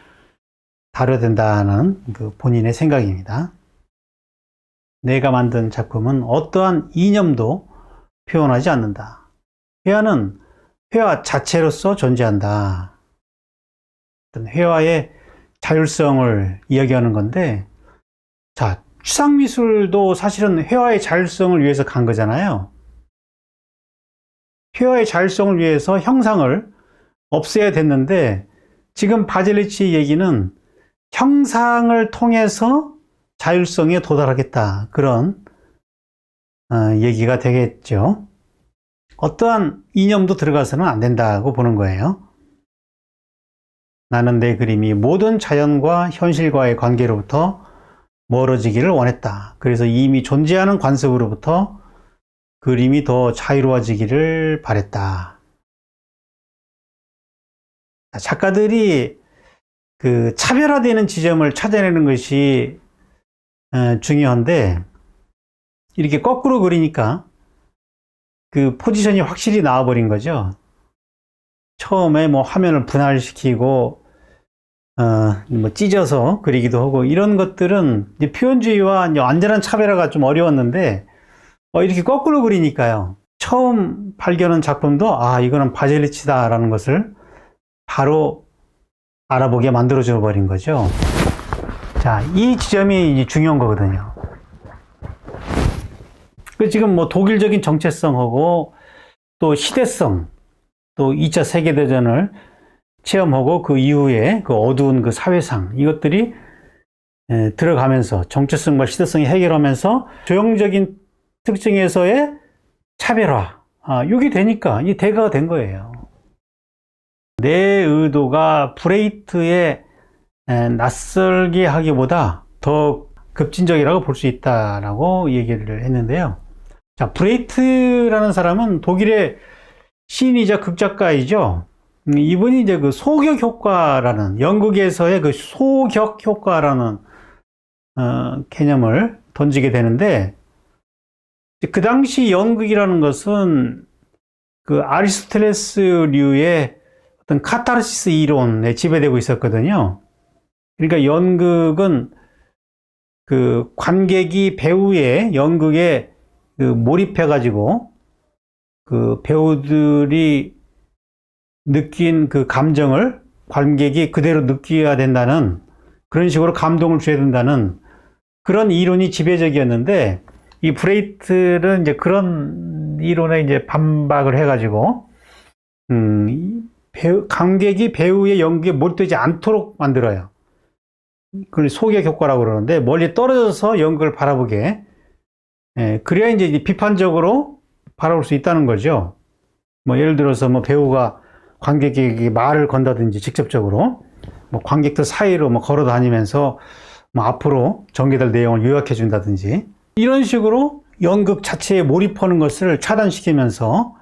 다뤄야 된다는 그 본인의 생각입니다. 내가 만든 작품은 어떠한 이념도 표현하지 않는다. 회화는 회화 자체로서 존재한다. 어떤 회화의 자율성을 이야기하는 건데, 자, 추상미술도 사실은 회화의 자율성을 위해서 간 거잖아요. 회화의 자율성을 위해서 형상을 없애야 됐는데, 지금 바젤리치 얘기는 형상을 통해서 자율성에 도달하겠다. 그런 얘기가 되겠죠. 어떠한 이념도 들어가서는 안 된다고 보는 거예요. 나는 내 그림이 모든 자연과 현실과의 관계로부터 멀어지기를 원했다. 그래서 이미 존재하는 관습으로부터 그림이 더 자유로워지기를 바랬다. 작가들이 그 차별화되는 지점을 찾아내는 것이 중요한데, 이렇게 거꾸로 그리니까 그 포지션이 확실히 나와버린 거죠. 처음에 뭐 화면을 분할시키고 뭐 찢어서 그리기도 하고 이런 것들은 이제 표현주의와 이제 완전한 차별화가 좀 어려웠는데, 이렇게 거꾸로 그리니까요. 처음 발견한 작품도 이거는 바젤리치다라는 것을 바로 알아보게 만들어줘 버린 거죠. 자, 이 지점이 이제 중요한 거거든요. 지금 뭐 독일적인 정체성하고 또 시대성, 또 2차 세계대전을 체험하고 그 이후에 그 어두운 그 사회상 이것들이 들어가면서 정체성과 시대성이 해결하면서 조형적인 특징에서의 차별화, 이게 되니까 이 대가가 된 거예요. 내 의도가 브레이트에 낯설게 하기보다 더 급진적이라고 볼 수 있다라고 얘기를 했는데요. 자, 브레이트라는 사람은 독일의 시인이자 극작가이죠. 이분이 이제 그 소격 효과라는, 연극에서의 그 소격 효과라는 개념을 던지게 되는데, 그 당시 연극이라는 것은 그 아리스토텔레스류의 어떤 카타르시스 이론에 지배되고 있었거든요. 그러니까 연극은 그 관객이 배우의 연극에 그 몰입해가지고 그 배우들이 느낀 그 감정을 관객이 그대로 느껴야 된다는, 그런 식으로 감동을 줘야 된다는 그런 이론이 지배적이었는데, 이 브레이트는 이제 그런 이론에 이제 반박을 해가지고, 관객이 배우의 연극에 몰입되지 않도록 만들어요. 그걸 소격 효과라고 그러는데, 멀리 떨어져서 연극을 바라보게, 그래야 이제 비판적으로 바라볼 수 있다는 거죠. 뭐 예를 들어서 뭐 배우가 관객에게 말을 건다든지 직접적으로, 뭐 관객들 사이로 뭐 걸어 다니면서 뭐 앞으로 전개될 내용을 요약해 준다든지, 이런 식으로 연극 자체에 몰입하는 것을 차단시키면서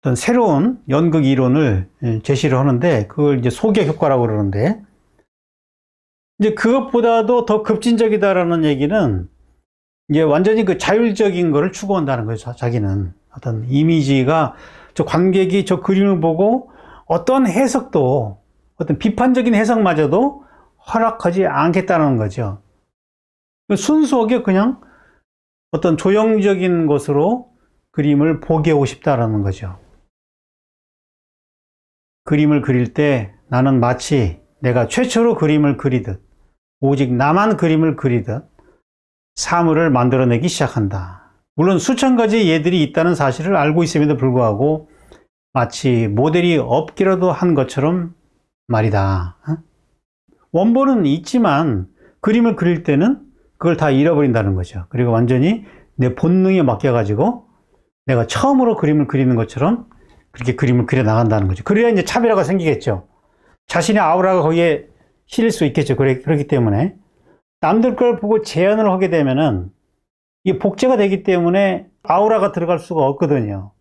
어떤 새로운 연극 이론을 제시를 하는데, 그걸 이제 소격 효과라고 그러는데, 이제 그것보다도 더 급진적이다라는 얘기는 이제 완전히 그 자율적인 거를 추구한다는 거죠. 자기는 어떤 이미지가, 저 관객이 저 그림을 보고 어떤 해석도, 어떤 비판적인 해석마저도 허락하지 않겠다는 거죠. 순수하게 그냥 어떤 조형적인 것으로 그림을 보게 하고 싶다라는 거죠. 그림을 그릴 때 나는 마치 내가 최초로 그림을 그리듯, 오직 나만 그림을 그리듯 사물을 만들어내기 시작한다. 물론 수천 가지 예들이 있다는 사실을 알고 있음에도 불구하고 마치 모델이 없기라도 한 것처럼 말이다. 원본은 있지만 그림을 그릴 때는 그걸 다 잃어버린다는 거죠. 그리고 완전히 내 본능에 맡겨가지고 내가 처음으로 그림을 그리는 것처럼 그렇게 그림을 그려 나간다는 거죠. 그래야 이제 차별화가 생기겠죠. 자신의 아우라가 거기에 실릴 수 있겠죠. 그렇기 때문에 남들 걸 보고 재현을 하게 되면은 이 복제가 되기 때문에 아우라가 들어갈 수가 없거든요.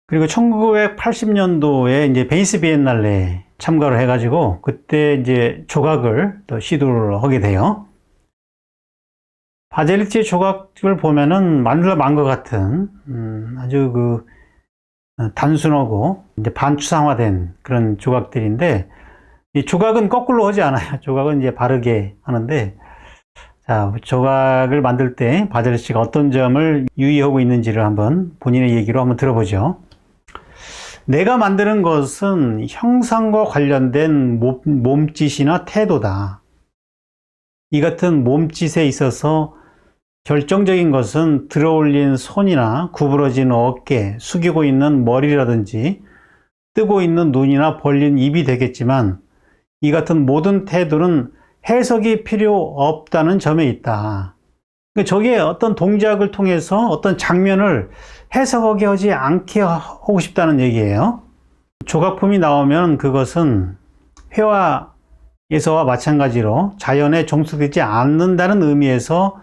그리고 1980년도에 이제 베니스 비엔날레 참가를 해가지고 그때 이제 조각을 또 시도를 하게 돼요. 바젤리티의 조각을 보면은 만들어 만 것 같은 아주 그 단순하고 이제 반추상화된 그런 조각들인데, 이 조각은 거꾸로 하지 않아요. 조각은 이제 바르게 하는데, 자, 조각을 만들 때 바젤리티가 어떤 점을 유의하고 있는지를 한번 본인의 얘기로 한번 들어보죠. 내가 만드는 것은 형상과 관련된 몸짓이나 태도다. 이 같은 몸짓에 있어서 결정적인 것은 들어올린 손이나 구부러진 어깨, 숙이고 있는 머리라든지 뜨고 있는 눈이나 벌린 입이 되겠지만, 이 같은 모든 태도는 해석이 필요 없다는 점에 있다. 저게 어떤 동작을 통해서 어떤 장면을 해석하게 하지 않게 하고 싶다는 얘기예요. 조각품이 나오면 그것은 회화에서와 마찬가지로 자연에 종속되지 않는다는 의미에서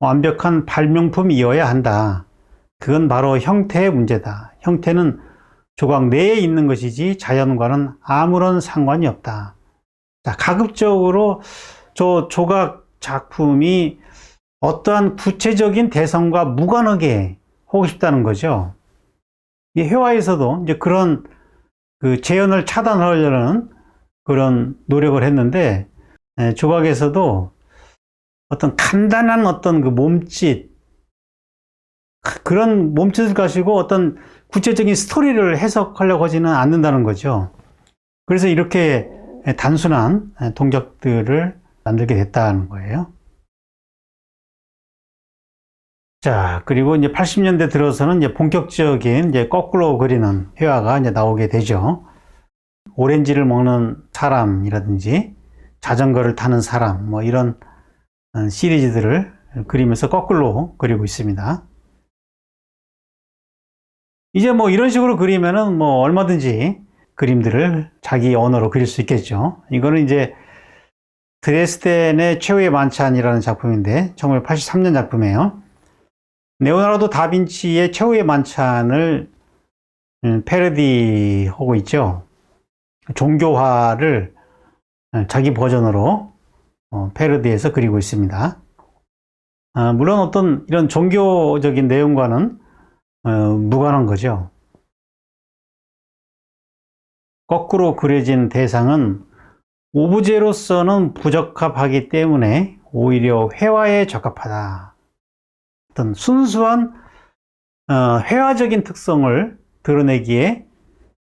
완벽한 발명품이어야 한다. 그건 바로 형태의 문제다. 형태는 조각 내에 있는 것이지 자연과는 아무런 상관이 없다. 자, 가급적으로 저 조각 작품이 어떠한 구체적인 대상과 무관하게 하고 싶다는 거죠. 이 회화에서도 이제 그런 그 재현을 차단하려는 그런 노력을 했는데, 조각에서도 어떤 간단한 어떤 그 몸짓, 그런 몸짓을 가지고 어떤 구체적인 스토리를 해석하려고 하지는 않는다는 거죠. 그래서 이렇게 단순한 동작들을 만들게 됐다는 거예요. 자, 그리고 이제 80년대 들어서는 이제 본격적인 이제 거꾸로 그리는 회화가 이제 나오게 되죠. 오렌지를 먹는 사람이라든지 자전거를 타는 사람, 뭐 이런 시리즈들을 그리면서 거꾸로 그리고 있습니다. 이제 뭐 이런 식으로 그리면은 뭐 얼마든지 그림들을 자기 언어로 그릴 수 있겠죠. 이거는 이제 드레스덴의 최후의 만찬이라는 작품인데 1983년 작품이에요. 레오나르도 다빈치의 최후의 만찬을 패러디하고 있죠. 종교화를 자기 버전으로 패러디해서 그리고 있습니다. 물론 어떤 이런 종교적인 내용과는 무관한 거죠. 거꾸로 그려진 대상은 오브제로서는 부적합하기 때문에 오히려 회화에 적합하다. 어떤 순수한 회화적인 특성을 드러내기에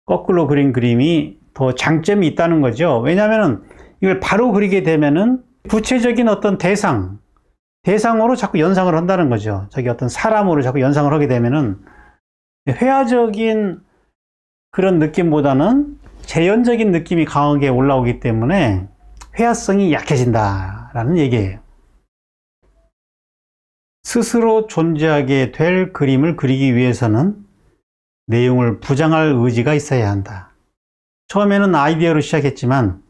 거꾸로 그린 그림이 더 장점이 있다는 거죠. 왜냐하면 이걸 바로 그리게 되면은 구체적인 어떤 대상으로 자꾸 연상을 한다는 거죠. 저기 어떤 사람으로 자꾸 연상을 하게 되면은 회화적인 그런 느낌보다는 재현적인 느낌이 강하게 올라오기 때문에 회화성이 약해진다라는 얘기예요. 스스로 존재하게 될 그림을 그리기 위해서는 내용을 부장할 의지가 있어야 한다. 처음에는 아이디어로 시작했지만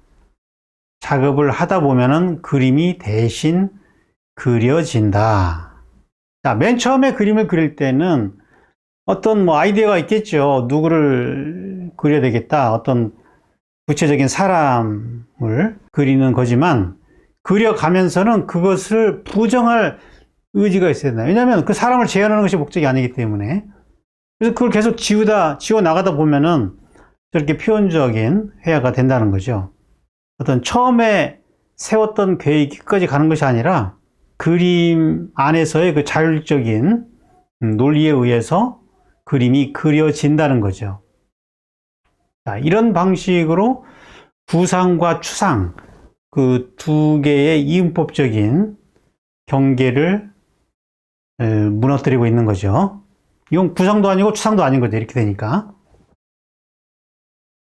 작업을 하다 보면은 그림이 대신 그려진다. 자, 맨 처음에 그림을 그릴 때는 어떤 뭐 아이디어가 있겠죠. 누구를 그려야 되겠다. 어떤 구체적인 사람을 그리는 거지만 그려가면서는 그것을 부정할 의지가 있어야 된다. 왜냐하면 그 사람을 재현하는 것이 목적이 아니기 때문에. 그래서 그걸 계속 지워 나가다 보면은 저렇게 표현적인 회화가 된다는 거죠. 어떤 처음에 세웠던 계획이 끝까지 가는 것이 아니라 그림 안에서의 그 자율적인 논리에 의해서 그림이 그려진다는 거죠. 자, 이런 방식으로 구상과 추상, 그 두 개의 이음법적인 경계를 무너뜨리고 있는 거죠. 이건 구상도 아니고 추상도 아닌 거죠. 이렇게 되니까.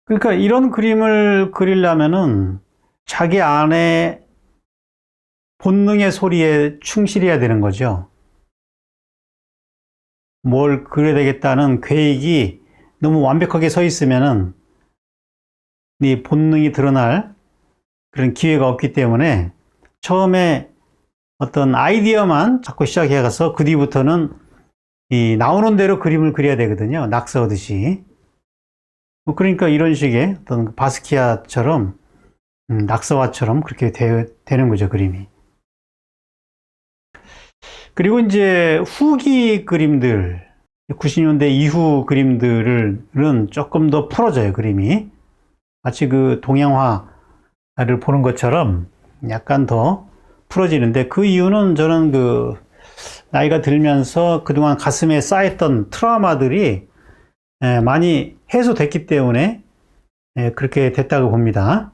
그러니까 이런 그림을 그리려면은 자기 안에 본능의 소리에 충실해야 되는 거죠. 뭘 그려야 되겠다는 계획이 너무 완벽하게 서 있으면은 네 본능이 드러날 그런 기회가 없기 때문에 처음에 어떤 아이디어만 자꾸 시작해 가서 그 뒤부터는 이 나오는 대로 그림을 그려야 되거든요. 낙서하듯이. 그러니까 이런 식의 어떤 바스키아처럼 낙서화처럼 그렇게 되는 거죠, 그림이. 그리고 이제 후기 그림들, 90년대 이후 그림들은 조금 더 풀어져요, 그림이. 마치 그 동양화를 보는 것처럼 약간 더 풀어지는데 그 이유는 저는 그 나이가 들면서 그동안 가슴에 쌓였던 트라우마들이 많이 해소됐기 때문에 그렇게 됐다고 봅니다.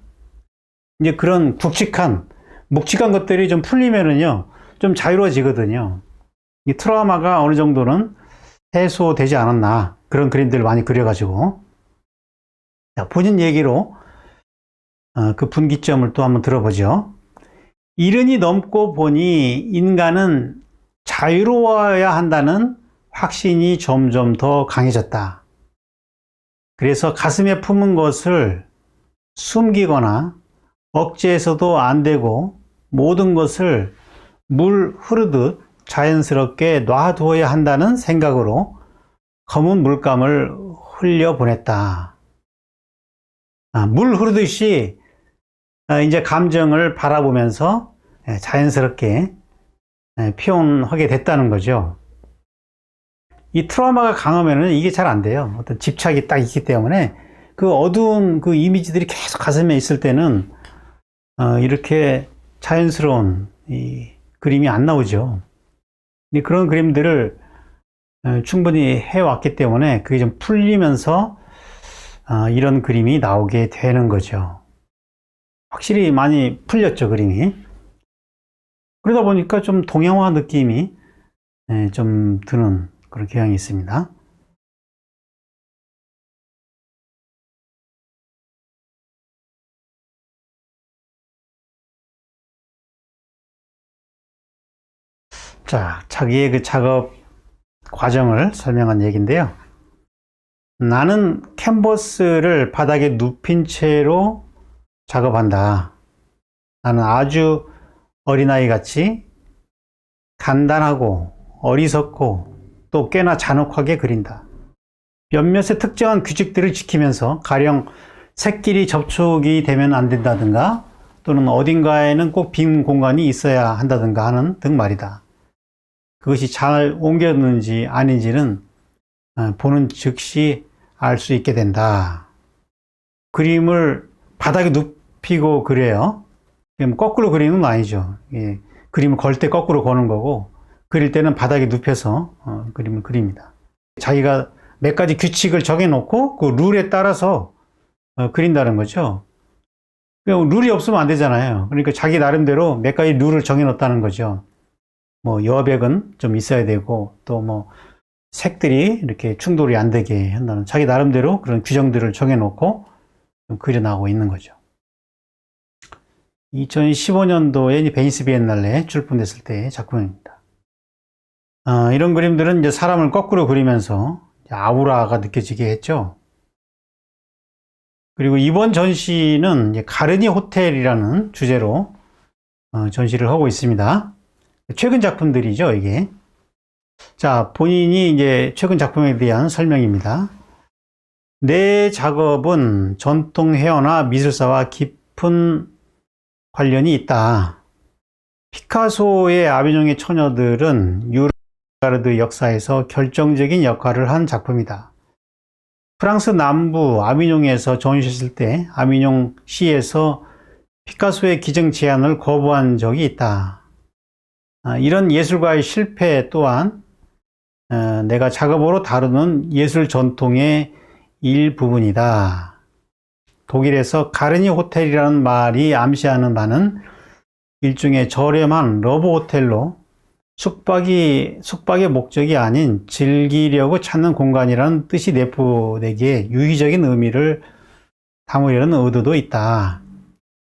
이제 그런 묵직한 것들이 좀 풀리면은요, 좀 자유로워지거든요. 이 트라우마가 어느 정도는 해소되지 않았나. 그런 그림들을 많이 그려가지고. 자, 본인 얘기로 그 분기점을 또 한번 들어보죠. 이른이 넘고 보니 인간은 자유로워야 한다는 확신이 점점 더 강해졌다. 그래서 가슴에 품은 것을 숨기거나 억제해서도 안 되고 모든 것을 물 흐르듯 자연스럽게 놔두어야 한다는 생각으로 검은 물감을 흘려보냈다. 물 흐르듯이 이제 감정을 바라보면서 자연스럽게 표현하게 됐다는 거죠. 이 트라우마가 강하면은 이게 잘 안 돼요. 어떤 집착이 딱 있기 때문에 그 어두운 그 이미지들이 계속 가슴에 있을 때는 이렇게 자연스러운 이 그림이 안 나오죠. 그런 그림들을 충분히 해왔기 때문에 그게 좀 풀리면서 이런 그림이 나오게 되는 거죠. 확실히 많이 풀렸죠, 그림이. 그러다 보니까 좀 동양화 느낌이 좀 드는 그런 경향이 있습니다. 자, 자기의 그 작업 과정을 설명한 얘기인데요. 나는 캔버스를 바닥에 눕힌 채로 작업한다. 나는 아주 어린아이 같이 간단하고 어리석고 또 꽤나 잔혹하게 그린다. 몇몇의 특정한 규칙들을 지키면서 가령 색끼리 접촉이 되면 안 된다든가 또는 어딘가에는 꼭 빈 공간이 있어야 한다든가 하는 등 말이다. 그것이 잘 옮겼는지 아닌지는 보는 즉시 알 수 있게 된다. 그림을 바닥에 눕히고 그래요. 거꾸로 그리는 건 아니죠. 그림을 걸 때 거꾸로 거는 거고 그릴 때는 바닥에 눕혀서 그림을 그립니다. 자기가 몇 가지 규칙을 정해놓고 그 룰에 따라서 그린다는 거죠. 룰이 없으면 안 되잖아요. 그러니까 자기 나름대로 몇 가지 룰을 정해놓았다는 거죠. 뭐 여백은 좀 있어야 되고 또 뭐 색들이 이렇게 충돌이 안 되게 한다는 자기 나름대로 그런 규정들을 정해놓고 좀 그려나가고 있는 거죠. 2015년도에 베니스 비엔날레에 출품됐을 때의 작품입니다. 이런 그림들은 이제 사람을 거꾸로 그리면서 아우라가 느껴지게 했죠. 그리고 이번 전시는 이제 가르니 호텔이라는 주제로 전시를 하고 있습니다. 최근 작품들이죠, 이게. 자, 본인이 이제 최근 작품에 대한 설명입니다. 내 작업은 전통 회화나 미술사와 깊은 관련이 있다. 피카소의 아비뇽의 처녀들은 유라르드 역사에서 결정적인 역할을 한 작품이다. 프랑스 남부 아비뇽에서 전시했을 때 아비뇽 시에서 피카소의 기증 제안을 거부한 적이 있다. 이런 예술가의 실패 또한 내가 작업으로 다루는 예술 전통의 일부분이다. 독일에서 가르니 호텔이라는 말이 암시하는 바는 일종의 저렴한 러브 호텔로 숙박의 목적이 아닌 즐기려고 찾는 공간이라는 뜻이 내포되기에 유의적인 의미를 담으려는 의도도 있다.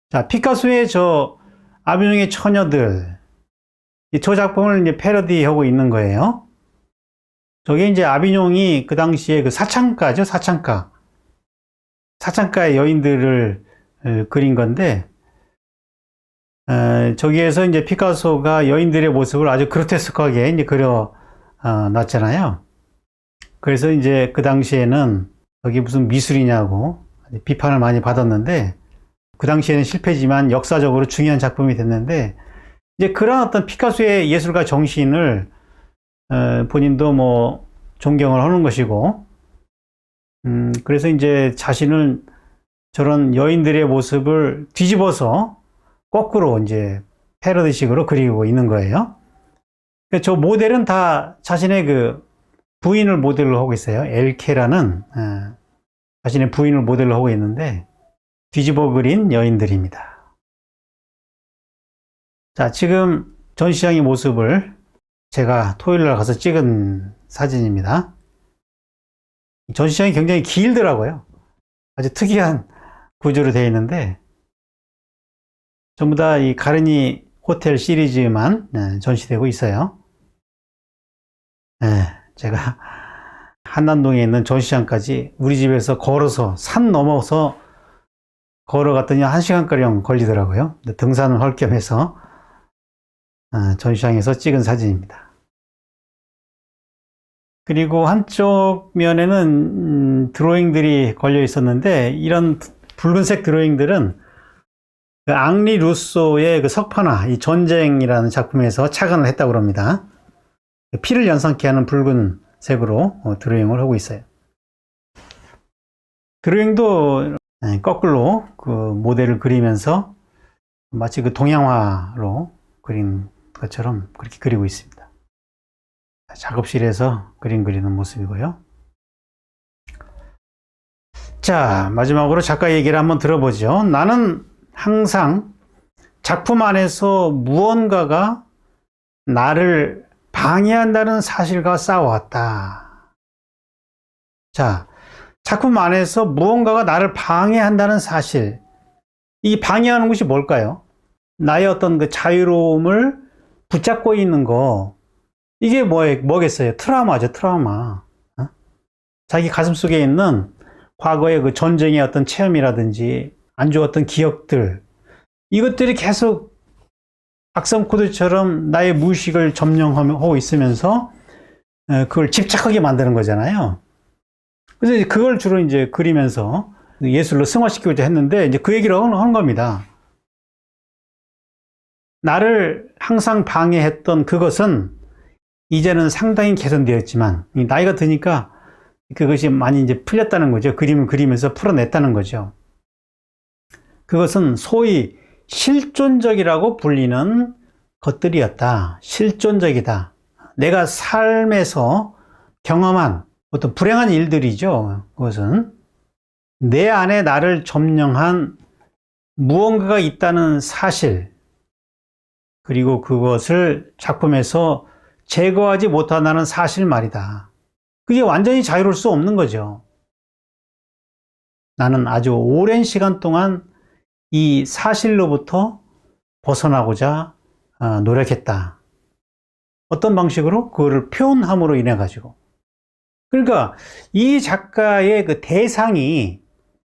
자, 피카소의 저 아비뇽의 처녀들, 저 작품을 이제 패러디하고 있는 거예요. 저게 이제 아비뇽이 그 당시에 그 사창가죠, 사창가. 사창가의 여인들을 그린 건데, 저기에서 이제 피카소가 여인들의 모습을 아주 그로테스크하게 이제 그려 놨잖아요. 그래서 이제 그 당시에는 저게 무슨 미술이냐고 비판을 많이 받았는데, 그 당시에는 실패지만 역사적으로 중요한 작품이 됐는데, 이제 그런 어떤 피카소의 예술가 정신을 본인도 뭐 존경을 하는 것이고, 그래서 이제 자신을 저런 여인들의 모습을 뒤집어서 거꾸로 이제 패러디식으로 그리고 있는 거예요. 그러니까 저 모델은 다 자신의 그 부인을 모델로 하고 있어요. 엘케라는 자신의 부인을 모델로 하고 있는데 뒤집어 그린 여인들입니다. 자, 지금 전시장의 모습을 제가 토요일 날 가서 찍은 사진입니다. 전시장이 굉장히 길더라고요. 아주 특이한 구조로 되어 있는데 전부 다 이 가르니 호텔 시리즈만 전시되고 있어요. 제가 한남동에 있는 전시장까지 우리 집에서 걸어서 산 넘어서 걸어갔더니 1시간가량 걸리더라고요. 등산을 할 겸 해서 전시장에서 찍은 사진입니다. 그리고 한쪽 면에는 드로잉들이 걸려 있었는데 이런 붉은색 드로잉들은 그 앙리 루소의 그 석판화, 이 전쟁이라는 작품에서 착안을 했다고 합니다. 피를 연상케 하는 붉은색으로 드로잉을 하고 있어요. 드로잉도 거꾸로 그 모델을 그리면서 마치 그 동양화로 그린 것처럼 그렇게 그리고 있습니다. 작업실에서 그림 그리는 모습이고요. 자, 마지막으로 작가 얘기를 한번 들어보죠. 나는 항상 작품 안에서 무언가가 나를 방해한다는 사실과 싸워왔다. 자, 작품 안에서 무언가가 나를 방해한다는 사실. 이 방해하는 것이 뭘까요? 나의 어떤 그 자유로움을 붙잡고 있는 거. 이게 뭐겠어요? 트라우마죠, 트라우마. 자기 가슴 속에 있는 과거의 그 전쟁의 어떤 체험이라든지 안 좋았던 기억들. 이것들이 계속 악성코드처럼 나의 무의식을 점령하고 있으면서 그걸 집착하게 만드는 거잖아요. 그래서 그걸 주로 이제 그리면서 예술로 승화시키고자 했는데 이제 그 얘기를 하는 겁니다. 나를 항상 방해했던 그것은 이제는 상당히 개선되었지만 나이가 드니까 그것이 많이 이제 풀렸다는 거죠. 그림을 그리면서 풀어냈다는 거죠. 그것은 소위 실존적이라고 불리는 것들이었다. 실존적이다. 내가 삶에서 경험한 어떤 불행한 일들이죠. 그것은 내 안에 나를 점령한 무언가가 있다는 사실, 그리고 그것을 작품에서 제거하지 못한다는 사실 말이다. 그게 완전히 자유로울 수 없는 거죠. 나는 아주 오랜 시간 동안 이 사실로부터 벗어나고자 노력했다. 어떤 방식으로? 그거를 표현함으로 인해 가지고. 그러니까 이 작가의 그 대상이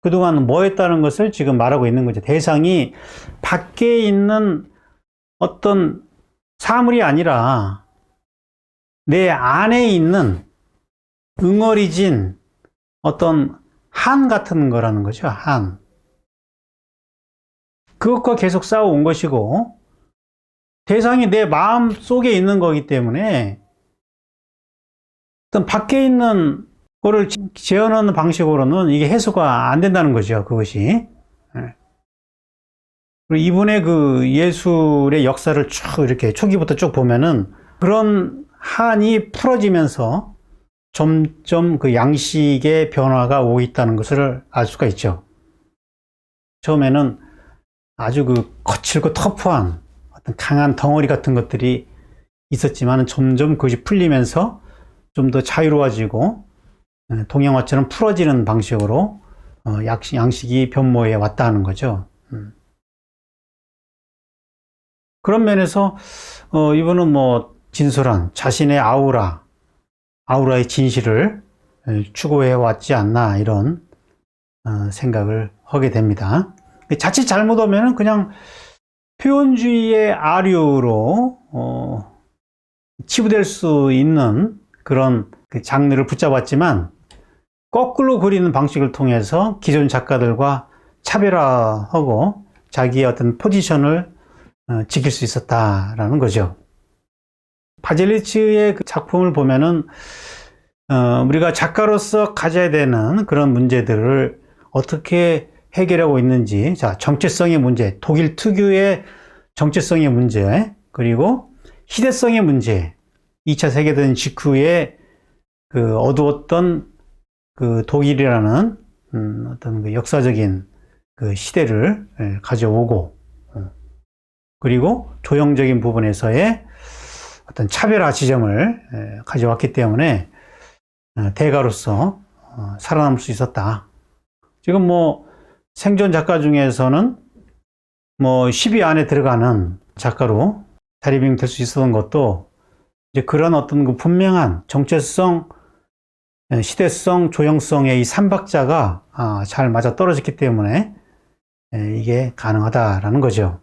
그동안 뭐였다는 것을 지금 말하고 있는 거죠. 대상이 밖에 있는 어떤 사물이 아니라 내 안에 있는 응어리진 어떤 한 같은 거라는 거죠. 한. 그것과 계속 싸워온 것이고, 대상이 내 마음 속에 있는 거기 때문에 어떤 밖에 있는 거를 재현하는 방식으로는 이게 해소가 안 된다는 거죠. 그것이. 그리고 이분의 그 예술의 역사를 쭉 이렇게 초기부터 쭉 보면은 그런 한이 풀어지면서 점점 그 양식의 변화가 오고 있다는 것을 알 수가 있죠. 처음에는 아주 그 거칠고 터프한 어떤 강한 덩어리 같은 것들이 있었지만 점점 그것이 풀리면서 좀 더 자유로워지고 동양화처럼 풀어지는 방식으로 양식이 변모해 왔다 하는 거죠. 그런 면에서 이분은 뭐 진솔한 자신의 아우라의 진실을 추구해 왔지 않나 이런 생각을 하게 됩니다. 자칫 잘못하면 그냥 표현주의의 아류로 치부될 수 있는 그런 그 장르를 붙잡았지만 거꾸로 그리는 방식을 통해서 기존 작가들과 차별화하고 자기의 어떤 포지션을 지킬 수 있었다라는 거죠. 바젤리츠의 그 작품을 보면은 우리가 작가로서 가져야 되는 그런 문제들을 어떻게 해결하고 있는지, 자, 정체성의 문제, 독일 특유의 정체성의 문제, 그리고 시대성의 문제, 2차 세계대전 직후에 그 어두웠던 그 독일이라는 어떤 그 역사적인 그 시대를 가져오고, 그리고 조형적인 부분에서의 어떤 차별화 지점을 가져왔기 때문에 대가로서 살아남을 수 있었다. 지금 뭐 생존 작가 중에서는 뭐 10위 안에 들어가는 작가로 자리매김 될 수 있었던 것도 이제 그런 어떤 그 분명한 정체성, 시대성, 조형성의 이 삼박자가 잘 맞아 떨어졌기 때문에 이게 가능하다라는 거죠.